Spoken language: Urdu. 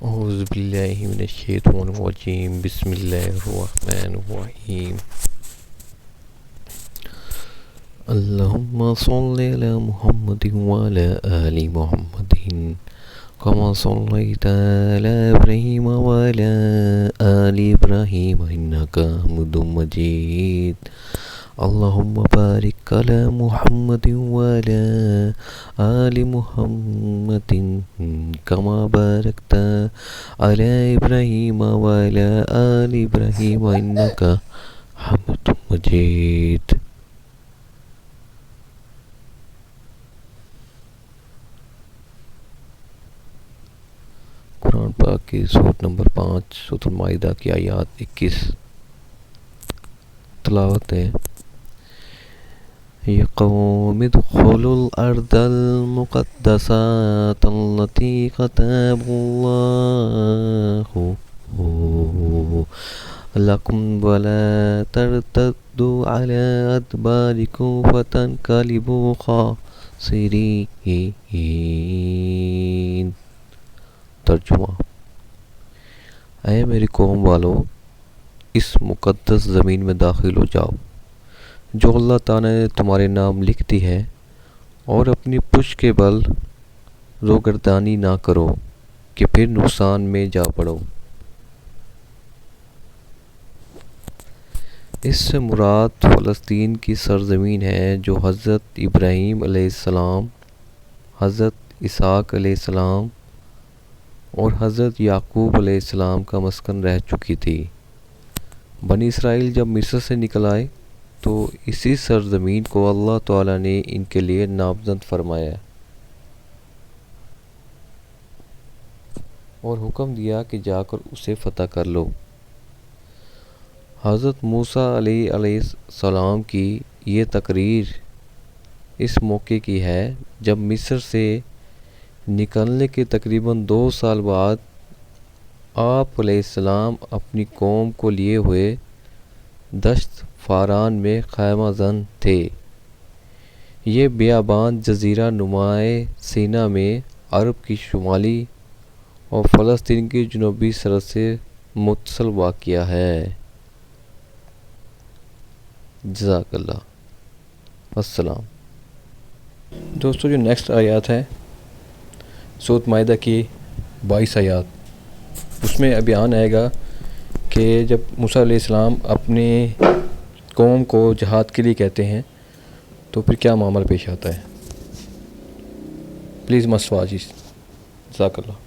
اعوذ باللہ من الشیطان الرجیم بسم اللہ الرحمن الرحیم اللہم صلی علی محمد وعلی آل محمد کما صلیت علی ابراہیم وعلی آل ابراہیم انک حمید مجید اللہم بارک علی محمد وعلی آل محمد کما بارکت علی ابراہیم وعلی آل ابراہیم انک حمید مجید۔ قرآن پاک کی سورۃ نمبر 5 سورۃ المائدہ کی آیات 21 تلاوت ہے۔ یا قوم ادخلوا الارض المقدسۃ التي كتب الله لكم ولا ترتدوا على ادباركم فتنقلبوا خاسرین۔ ترجمہ: اے میری قوم والو، اس مقدس زمین میں داخل ہو جاؤ جو اللہ تعالیٰ نے تمہارے نام لکھ دی ہے، اور اپنی پشت کے بل روگردانی نہ کرو کہ پھر نقصان میں جا پڑو۔ اس سے مراد فلسطین کی سرزمین ہے جو حضرت ابراہیم علیہ السلام، حضرت اسحاق علیہ السلام اور حضرت یعقوب علیہ السلام کا مسکن رہ چکی تھی۔ بنی اسرائیل جب مصر سے نکل آئے تو اسی سرزمین کو اللہ تعالیٰ نے ان کے لیے نامزد فرمایا اور حکم دیا کہ جا کر اسے فتح کر لو۔ حضرت موسیٰ علیہ السلام کی یہ تقریر اس موقع کی ہے جب مصر سے نکلنے کے تقریباً 2 سال بعد آپ علیہ السلام اپنی قوم کو لیے ہوئے دشت فاران میں خیمہ زن تھے۔ یہ بیابان جزیرہ نمائے سینا میں عرب کی شمالی اور فلسطین کی جنوبی سرحد سے متصل واقع ہے۔ جزاک اللہ۔ السلام۔ دوستو، جو نیکسٹ آیات ہے سورۃ مائدہ کی 22 آیات، اس میں بیان آئے گا کہ جب موسیٰ علیہ السلام اپنی قوم کو جہاد کے لیے کہتے ہیں تو پھر کیا معاملہ پیش آتا ہے۔ پلیز مست واچ۔ جزاک اللہ۔